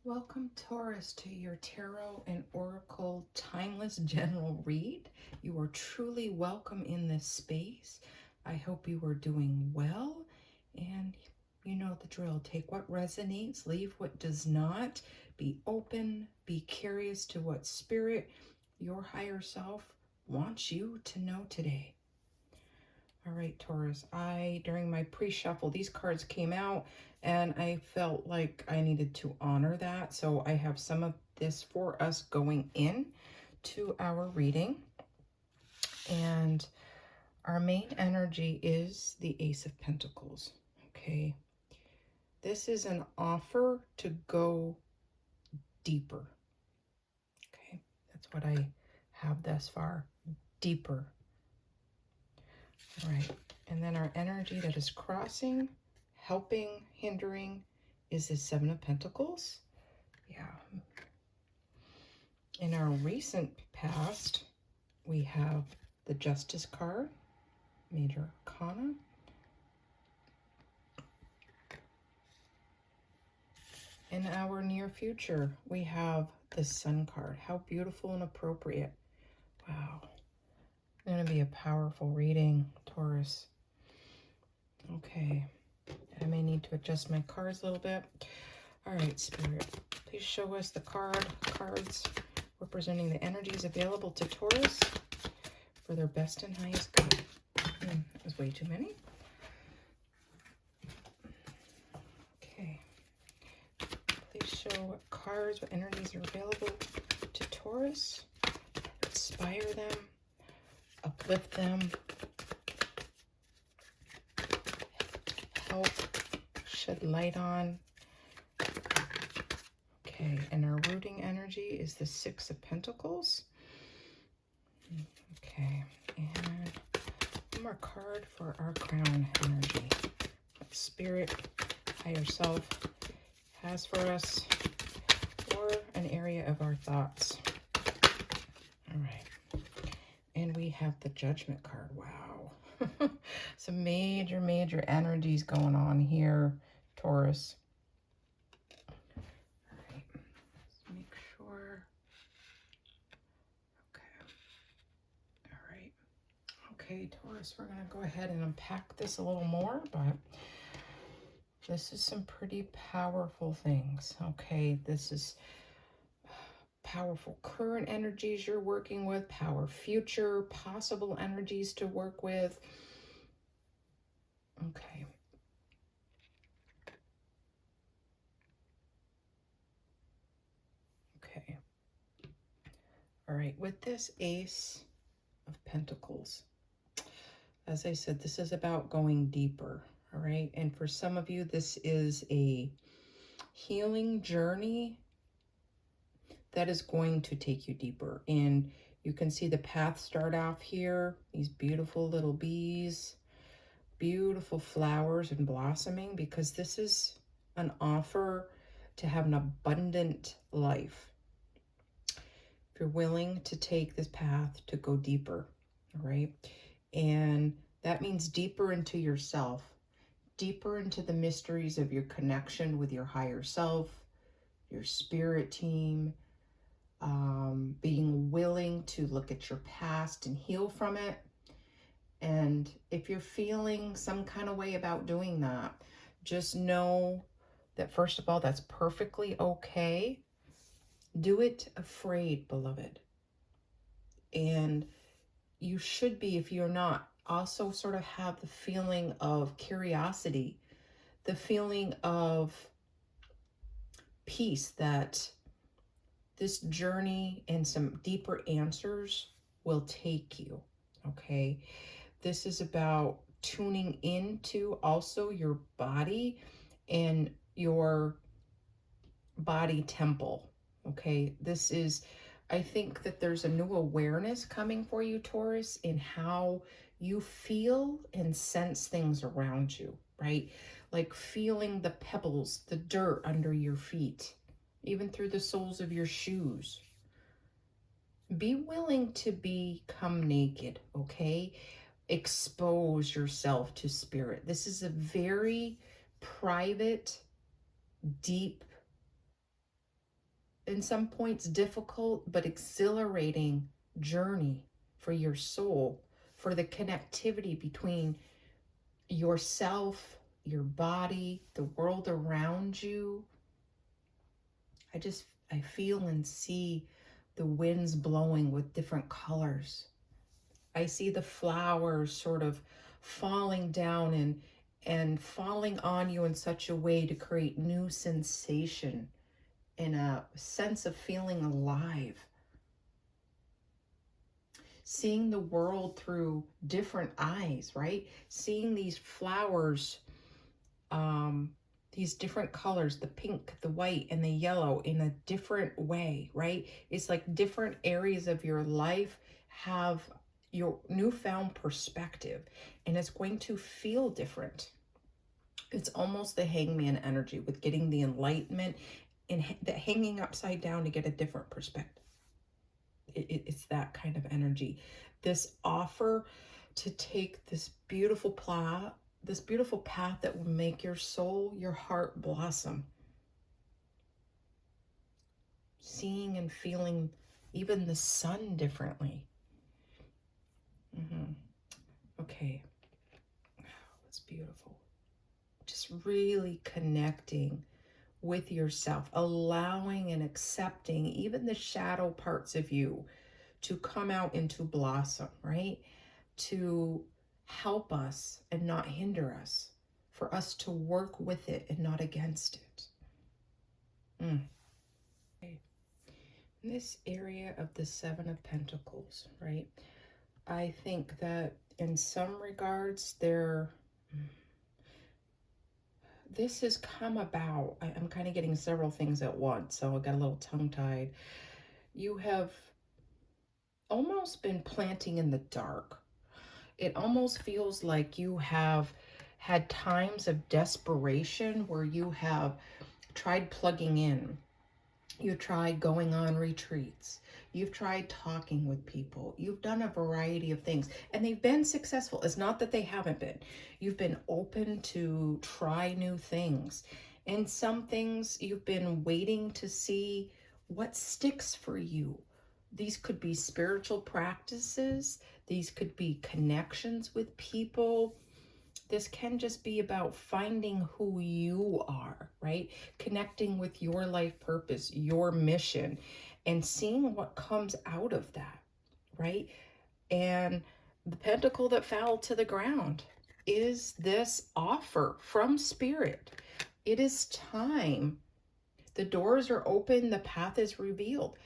Welcome, Taurus, to your Tarot and Oracle Timeless General Read. You are truly welcome in this space. I hope you are doing well, and you know the drill. Take what resonates, leave what does not. Be open, be curious to what spirit, your higher self, wants you to know today. All right, Taurus, during my pre-shuffle, these cards came out and I felt like I needed to honor that. So I have some of this for us going in to our reading. And our main energy is the Ace of Pentacles, okay? This is an offer to go deeper, okay? That's what I have thus far, deeper. All right, and then our energy that is crossing, helping, hindering, is the Seven of Pentacles. Yeah. In our recent past, we have the Justice card, Major Arcana. In our near future, we have the Sun card. How beautiful and appropriate. Wow. Going to be a powerful reading, Taurus. Okay. I may need to adjust my cards a little bit. All right, Spirit, please show us the cards representing the energies available to Taurus for their best and highest good. That was way too many. Okay. Please show what cards, what energies are available to Taurus. Inspire them, uplift them, help, shed light on. Okay, and our rooting energy is the Six of Pentacles. Okay, and one more card for our crown energy. What spirit, higher self, has for us, or an area of our thoughts. All right, and we have the Judgment card. Wow. Some major energies going on here, Taurus. Okay, Taurus, we're going to go ahead and unpack this a little more, but this is some pretty powerful things. Okay, this is powerful current energies you're working with, future possible energies to work with. Okay. Okay. All right, with this Ace of Pentacles, as I said, this is about going deeper, all right? And for some of you, this is a healing journey that is going to take you deeper. And you can see the path start off here, these beautiful little bees, beautiful flowers and blossoming, because this is an offer to have an abundant life. If you're willing to take this path to go deeper, all right? And that means deeper into yourself, deeper into the mysteries of your connection with your higher self, your spirit team, being willing to look at your past and heal from it. And if you're feeling some kind of way about doing that, just know that, first of all, that's perfectly okay. Do it afraid, beloved. And you should be, if you're not, also sort of have the feeling of curiosity, the feeling of peace that this journey and some deeper answers will take you, okay? This is about tuning into also your body and your body temple, okay? This is, I think that there's a new awareness coming for you, Taurus, in how you feel and sense things around you, right? Like feeling the pebbles, the dirt under your feet, even through the soles of your shoes. Be willing to become naked, okay? Expose yourself to spirit. This is a very private, deep in some points difficult but exhilarating journey for your soul, for the connectivity between yourself, your body, the world around you. I feel and see the winds blowing with different colors. I see the flowers sort of falling down and falling on you in such a way to create new sensation and a sense of feeling alive. Seeing the world through different eyes, right? Seeing these flowers, these different colors, the pink, the white, and the yellow in a different way, right? It's like different areas of your life have your newfound perspective, and it's going to feel different. It's almost the hangman energy with getting the enlightenment and the hanging upside down to get a different perspective. It's that kind of energy. This offer to take this beautiful path that will make your soul, your heart blossom. Seeing and feeling even the sun differently. Okay. That's beautiful. Just really connecting with yourself, allowing and accepting even the shadow parts of you to come out into blossom, right? To help us and not hinder us, for us to work with it and not against it. Okay. In this area of the Seven of Pentacles, right? I think that in some regards, this has come about. I'm kind of getting several things at once, so I got a little tongue-tied. You have almost been planting in the dark. It almost feels like you have had times of desperation where you have tried plugging in. You've tried going on retreats. You've tried talking with people. You've done a variety of things, and they've been successful. It's not that they haven't been. You've been open to try new things. And some things you've been waiting to see what sticks for you. These could be spiritual practices. These could be connections with people. This can just be about finding who you are, right? Connecting with your life purpose, your mission, and seeing what comes out of that, right? And the pentacle that fell to the ground is this offer from Spirit. It is time. The doors are open, the path is revealed.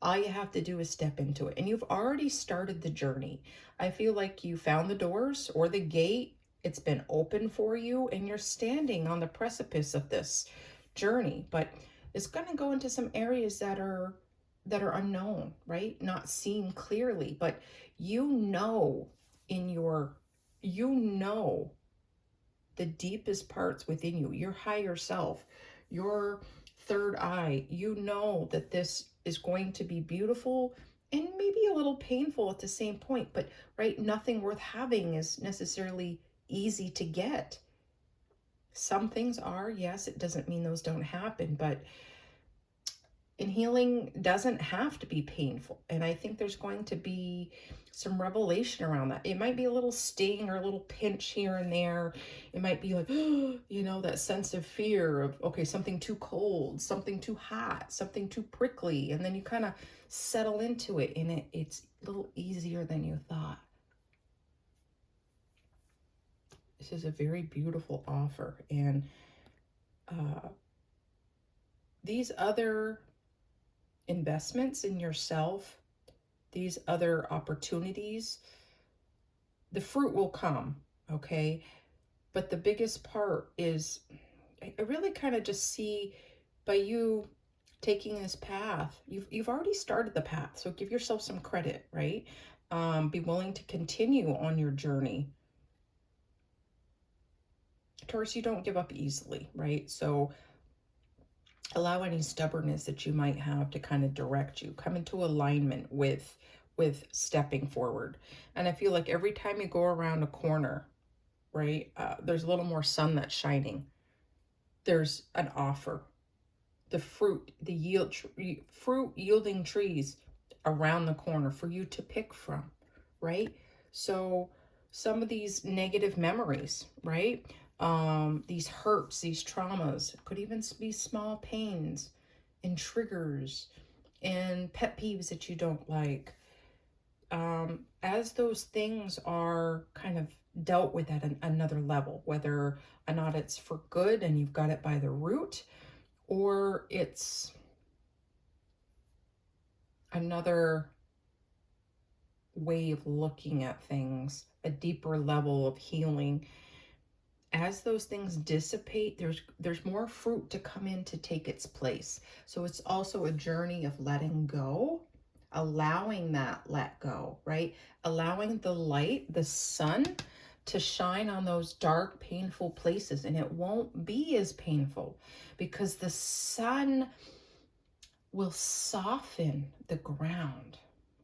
All you have to do is step into it. And you've already started the journey. I feel like you found the doors or the gate. It's been open for you, and you're standing on the precipice of this journey. But it's going to go into some areas that are unknown, right? Not seen clearly, but you know the deepest parts within you, your higher self, your third eye. You know that this is going to be beautiful and maybe a little painful at the same point, but right, nothing worth having is necessarily easy to get. Some things are, yes, it doesn't mean those don't happen, but and healing doesn't have to be painful. And I think there's going to be some revelation around that. It might be a little sting or a little pinch here and there. It might be like, that sense of fear of, okay, something too cold, something too hot, something too prickly. And then you kind of settle into it, and it's a little easier than you thought. This is a very beautiful offer. And these other investments in yourself, these other opportunities, the fruit will come, okay? But the biggest part is, I really kind of just see, by you taking this path, you've already started the path, so give yourself some credit, right? Be willing to continue on your journey. Taurus, you don't give up easily, right? So allow any stubbornness that you might have to kind of direct you. Come into alignment with stepping forward. And I feel like every time you go around a corner, right, there's a little more sun that's shining. There's an offer. the fruit, fruit yielding trees around the corner for you to pick from, right? So some of these negative memories, right? These hurts, these traumas, could even be small pains and triggers and pet peeves that you don't like. As those things are kind of dealt with at another level, whether or not it's for good and you've got it by the root, or it's another way of looking at things, a deeper level of healing. As those things dissipate, there's more fruit to come in to take its place. So it's also a journey of letting go, allowing that let go, right? Allowing the light, the sun, to shine on those dark, painful places. And it won't be as painful because the sun will soften the ground,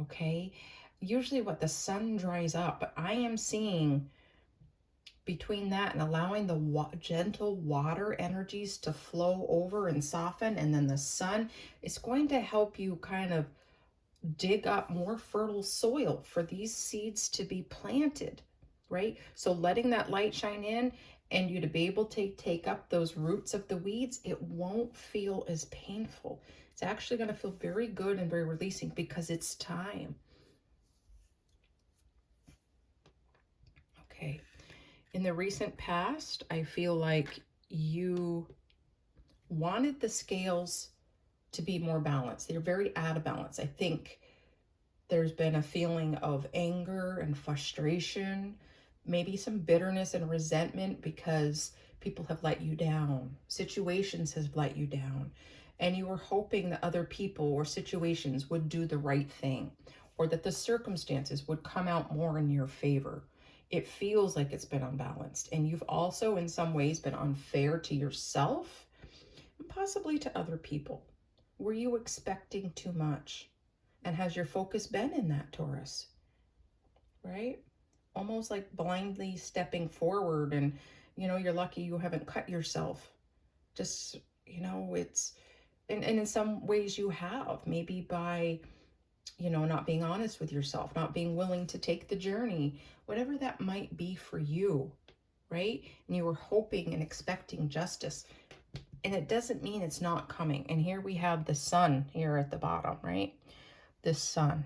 okay? Usually what the sun dries up, but I am seeing between that and allowing the gentle water energies to flow over and soften, and then the sun is going to help you kind of dig up more fertile soil for these seeds to be planted, right? So letting that light shine in and you to be able to take up those roots of the weeds, it won't feel as painful. It's actually going to feel very good and very releasing because it's time. Okay. In the recent past, I feel like you wanted the scales to be more balanced. They're very out of balance. I think there's been a feeling of anger and frustration, maybe some bitterness and resentment because people have let you down, situations have let you down, and you were hoping that other people or situations would do the right thing, or that the circumstances would come out more in your favor. It feels like it's been unbalanced, and you've also in some ways been unfair to yourself and possibly to other people. Were you expecting too much? And has your focus been in that, Taurus? Right? Almost like blindly stepping forward, and you're lucky you haven't cut yourself. Just, it's, and in some ways you have, maybe by not being honest with yourself, not being willing to take the journey, whatever that might be for you, right? And you were hoping and expecting justice, and it doesn't mean it's not coming. And here we have the sun here at the bottom, right? The sun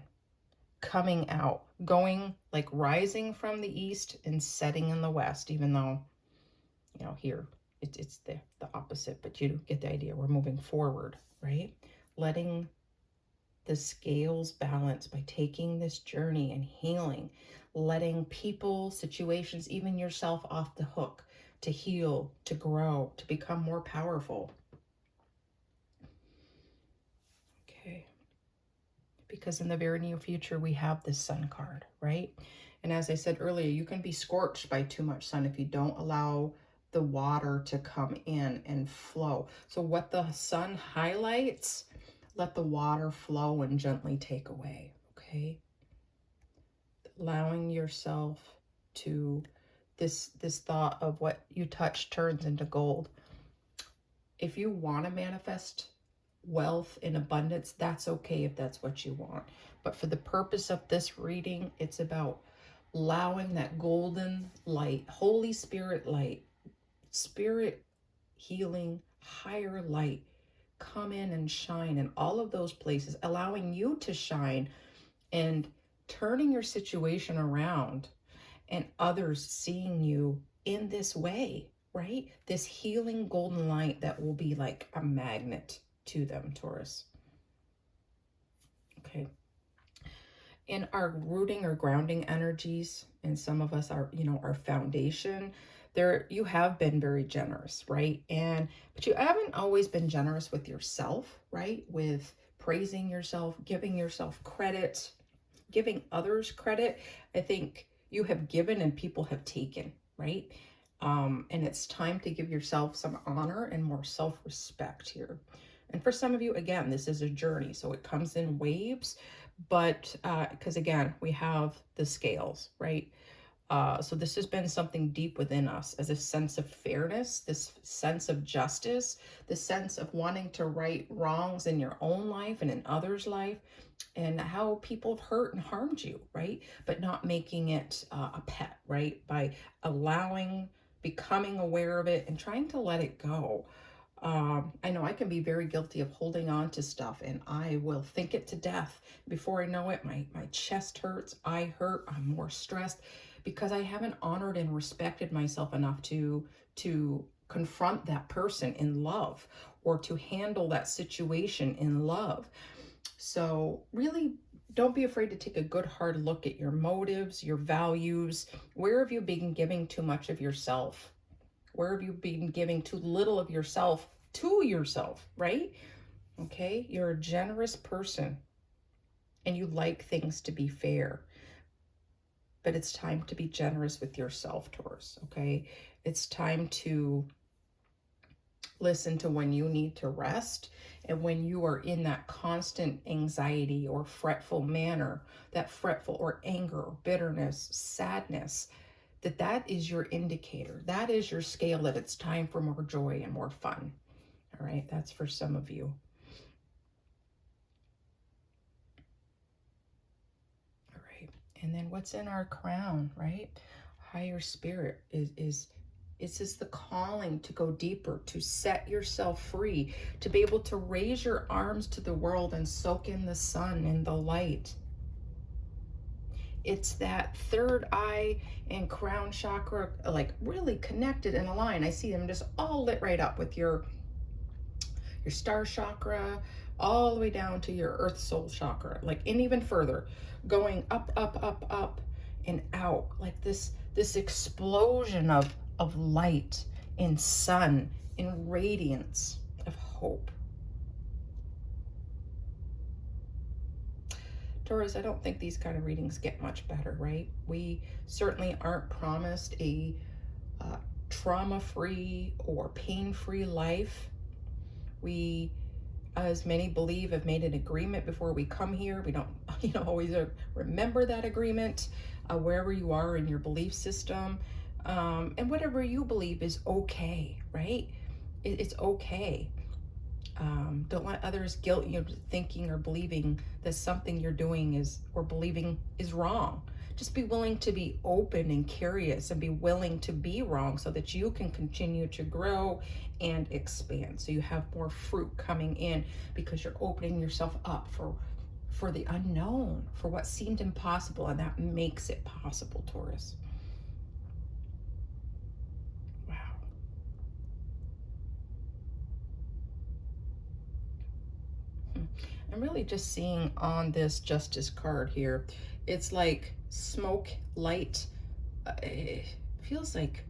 coming out, going like rising from the east and setting in the west, even though, here it's the opposite, but you get the idea. We're moving forward, right? Letting the scales balance by taking this journey and healing, letting people, situations, even yourself off the hook to heal, to grow, to become more powerful. Okay. Because in the very near future, we have this sun card, right? And as I said earlier, you can be scorched by too much sun if you don't allow the water to come in and flow. So what the sun highlights, let the water flow and gently take away, okay? Allowing yourself to, this thought of what you touch turns into gold. If you want to manifest wealth in abundance, that's okay if that's what you want. But for the purpose of this reading, it's about allowing that golden light, Holy Spirit light, spirit healing, higher light, come in and shine in all of those places, allowing you to shine and turning your situation around and others seeing you in this way, right? This healing golden light that will be like a magnet to them, Taurus. Okay. In our rooting or grounding energies, and some of us are, our foundation, there you have been very generous, right? But you haven't always been generous with yourself, right? With praising yourself, giving yourself credit, giving others credit. I think you have given and people have taken, right? And it's time to give yourself some honor and more self-respect here. And for some of you, again, this is a journey, so it comes in waves, but because again, we have the scales, right? So this has been something deep within us, as a sense of fairness, this sense of justice, the sense of wanting to right wrongs in your own life and in others' life, and how people have hurt and harmed you, right? But not making it a pet, right? By becoming aware of it and trying to let it go. I know I can be very guilty of holding on to stuff, and I will think it to death. Before I know it, my chest hurts, I hurt, I'm more stressed because I haven't honored and respected myself enough to confront that person in love, or to handle that situation in love. So really, don't be afraid to take a good hard look at your motives, your values. Where have you been giving too much of yourself? Where have you been giving too little of yourself to yourself, right? Okay, you're a generous person and you like things to be fair. But it's time to be generous with yourself, Taurus, okay? It's time to listen to when you need to rest, and when you are in that constant anxiety or fretful manner, that fretful or anger or bitterness, sadness, that is your indicator. That is your scale that it's time for more joy and more fun. All right, that's for some of you. All right, and then what's in our crown, right? Higher spirit is it's just the calling to go deeper, to set yourself free, to be able to raise your arms to the world and soak in the sun and the light. It's that third eye and crown chakra, like really connected and aligned. I see them just all lit right up with your star chakra, all the way down to your earth soul chakra, like, and even further, going up, up, up, up, and out, like this explosion of light and sun and radiance of hope. Taurus, I don't think these kind of readings get much better, right? We certainly aren't promised a trauma-free or pain-free life. We, as many believe, have made an agreement before we come here. We don't, always remember that agreement, wherever you are in your belief system. And whatever you believe is okay, right? It's okay. Don't let others guilt you thinking or believing that something you're doing or believing is wrong. Just be willing to be open and curious, and be willing to be wrong, so that you can continue to grow and expand. So you have more fruit coming in, because you're opening yourself up for the unknown, for what seemed impossible, and that makes it possible, Taurus. I'm really just seeing on this Justice card here, it's like smoke, light. It feels like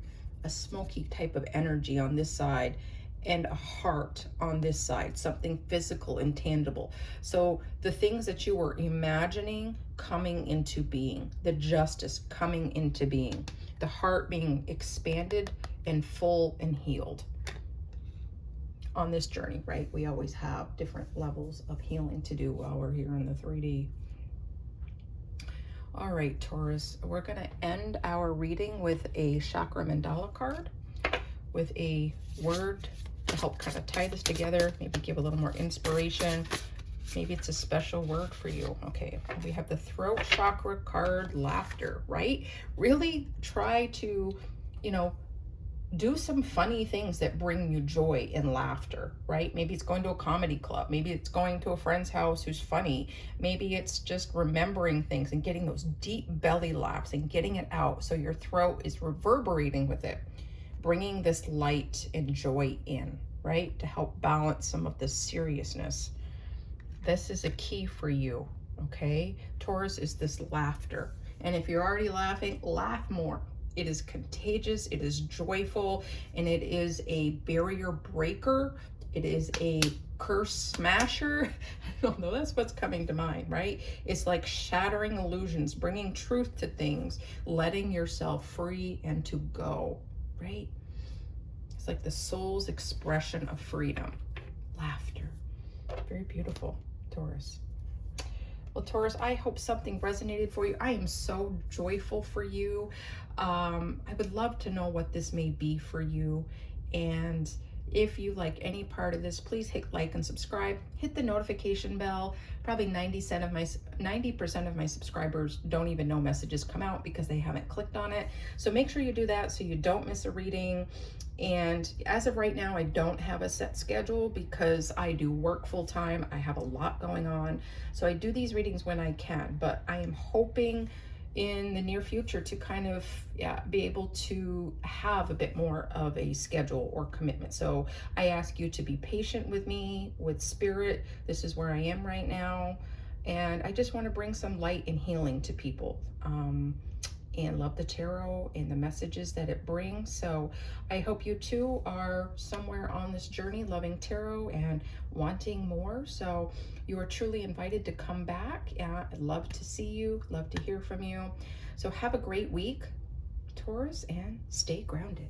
a smoky type of energy on this side, and a heart on this side, something physical and tangible. So the things that you were imagining coming into being, the justice coming into being, the heart being expanded and full and healed. On this journey, right? We always have different levels of healing to do while we're here in the 3D. All right, Taurus, we're going to end our reading with a chakra mandala card with a word to help kind of tie this together, maybe give a little more inspiration. Maybe it's a special word for you. Okay, we have the throat chakra card, laughter, right? Really try to, do some funny things that bring you joy and laughter, right? Maybe it's going to a comedy club. Maybe it's going to a friend's house who's funny. Maybe it's just remembering things and getting those deep belly laughs and getting it out so your throat is reverberating with it, bringing this light and joy in, right? To help balance some of the seriousness. This is a key for you, okay? Taurus is this laughter. And if you're already laughing, laugh more. It is contagious, it is joyful, and it is a barrier breaker. It is a curse smasher. I don't know, that's what's coming to mind, right? It's like shattering illusions, bringing truth to things, letting yourself free and to go, right? It's like the soul's expression of freedom. Laughter. Very beautiful, Taurus. Well, Well, Taurus, I hope something resonated for you. I am so joyful for you. I would love to know what this may be for you. And if you like any part of this, please hit like and subscribe. Hit the notification bell. Probably 90% of my subscribers don't even know messages come out because they haven't clicked on it. So make sure you do that so you don't miss a reading. And as of right now, I don't have a set schedule because I do work full time. I have a lot going on. So I do these readings when I can, but I am hoping in the near future to kind of be able to have a bit more of a schedule or commitment. So I ask you to be patient with me, with spirit. This is where I am right now. And I just want to bring some light and healing to people. And love the tarot and the messages that it brings. So I hope you too are somewhere on this journey loving tarot and wanting more. So you are truly invited to come back. I'd love to see you, love to hear from you. So have a great week, Taurus, and stay grounded.